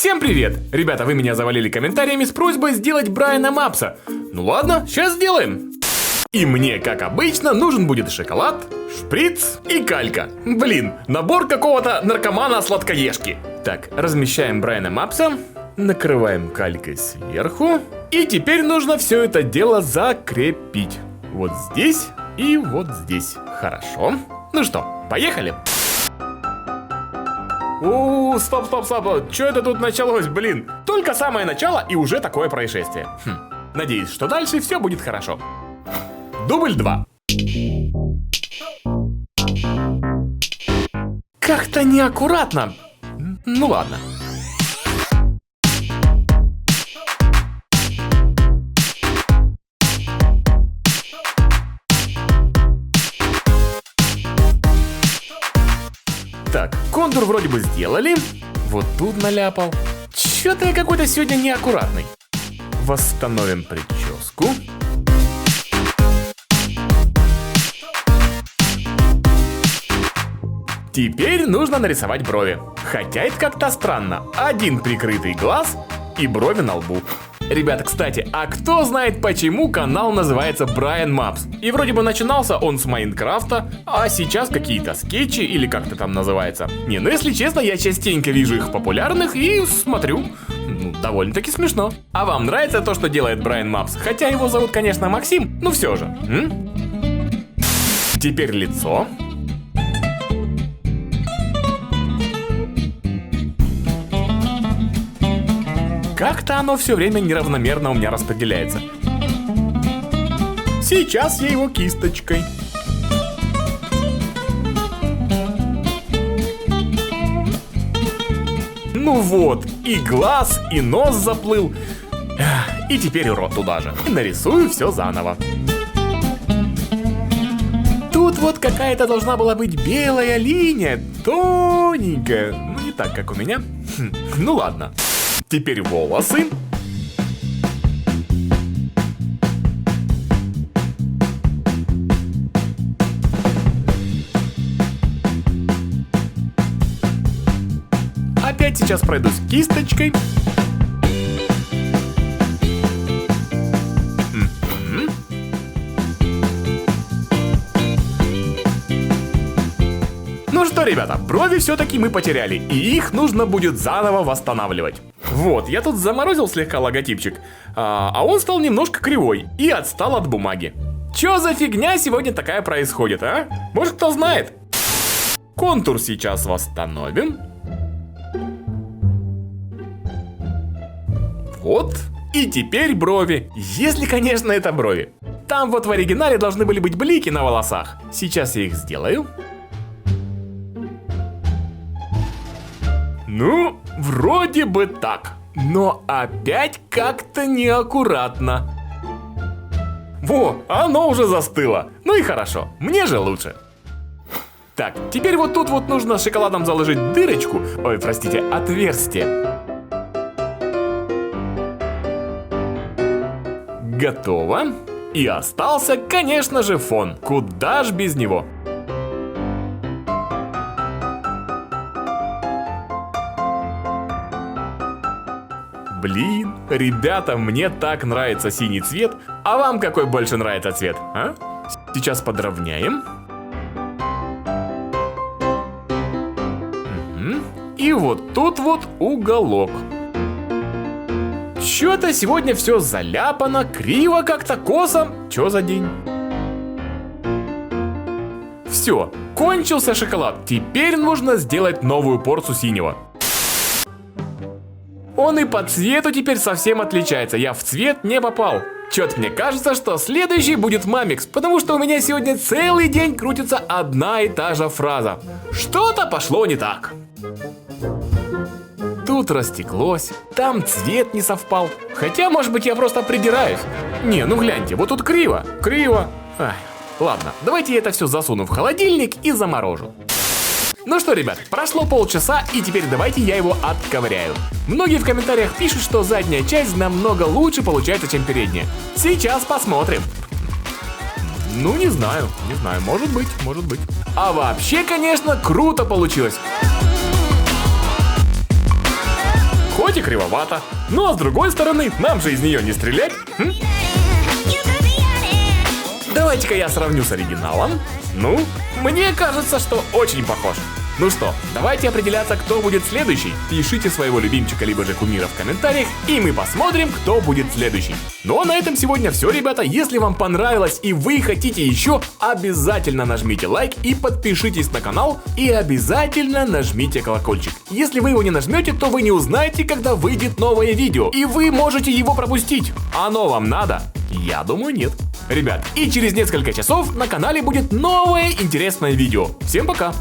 Всем привет! Ребята, вы меня завалили комментариями с просьбой сделать Брайана Мапса. Ну ладно, сейчас сделаем. И мне, как обычно, нужен будет шоколад, шприц и калька. Блин, набор какого-то наркомана-сладкоежки. Так, размещаем Брайана Мапса, накрываем калькой сверху. И теперь нужно все это дело закрепить. Вот здесь и вот здесь. Хорошо. Ну что, поехали? Стоп. Что это тут началось, блин? Только самое начало и уже такое происшествие. Надеюсь, что дальше все будет хорошо. Дубль 2. Как-то неаккуратно. Ну ладно. Так, контур вроде бы сделали. Вот тут наляпал. Чё-то я какой-то сегодня неаккуратный. Восстановим прическу. Теперь нужно нарисовать брови. Хотя это как-то странно. Один прикрытый глаз и брови на лбу. Ребята, кстати, а кто знает, почему канал называется Брайан Мапс? И вроде бы начинался он с Майнкрафта, а сейчас какие-то скетчи или как-то там называется. Не, ну если честно, я частенько вижу их популярных и смотрю. Ну, довольно-таки смешно. А вам нравится то, что делает Брайан Мапс? Хотя его зовут, конечно, Максим, ну все же. Теперь лицо. Как-то оно все время неравномерно у меня распределяется. Сейчас я его кисточкой. Ну вот, и глаз, и нос заплыл. И теперь и рот туда же. И нарисую все заново. Тут вот какая-то должна была быть белая линия, тоненькая. Ну не так, как у меня. Ну ладно. Теперь волосы. Опять сейчас пройдусь кисточкой. Ну что, ребята, брови все-таки мы потеряли, и их нужно будет заново восстанавливать. Вот, я тут заморозил слегка логотипчик, а он стал немножко кривой и отстал от бумаги. Чё за фигня сегодня такая происходит, а? Может, кто знает? Контур сейчас восстановим. Вот. И теперь брови. Если, конечно, это брови. Там вот в оригинале должны были быть блики на волосах. Сейчас я их сделаю. Ну, вроде бы так. Но опять как-то неаккуратно. Во, оно уже застыло. Ну и хорошо, мне же лучше. Так, теперь вот тут вот нужно шоколадом заложить дырочку. Ой, простите, отверстие. Готово. И остался, конечно же, фон. Куда ж без него? Блин, ребята, мне так нравится синий цвет. А вам какой больше нравится цвет, а? Сейчас подровняем. И вот тут вот уголок. Чё-то сегодня все заляпано, криво как-то, косо. Чё за день? Все, кончился шоколад. Теперь нужно сделать новую порцию синего. Он и по цвету теперь совсем отличается. Я в цвет не попал. Чё-то мне кажется, что следующий будет Мамикс, потому что у меня сегодня целый день крутится одна и та же фраза. Что-то пошло не так. Тут растеклось, там цвет не совпал. Хотя, может быть, я просто придираюсь. Не, ну гляньте, вот тут криво. Ай, ладно, давайте я это все засуну в холодильник и заморожу. Ну что, ребят, прошло полчаса, и теперь давайте я его отковыряю. Многие в комментариях пишут, что задняя часть намного лучше получается, чем передняя. Сейчас посмотрим. Ну, не знаю, может быть. А вообще, конечно, круто получилось. хоть и кривовато, но с другой стороны, нам же из нее не стрелять. Давайте-ка я сравню с оригиналом. Ну, мне кажется, что очень похож. Ну что, давайте определяться, кто будет следующий. Пишите своего любимчика либо же кумира в комментариях, и мы посмотрим, кто будет следующий. Ну а на этом сегодня все, ребята. Если вам понравилось и вы хотите еще, обязательно нажмите лайк и подпишитесь на канал. И обязательно нажмите колокольчик. Если вы его не нажмете, то вы не узнаете, когда выйдет новое видео. И вы можете его пропустить. Оно вам надо? Я думаю, нет. Ребят, и через несколько часов на канале будет новое интересное видео. Всем пока!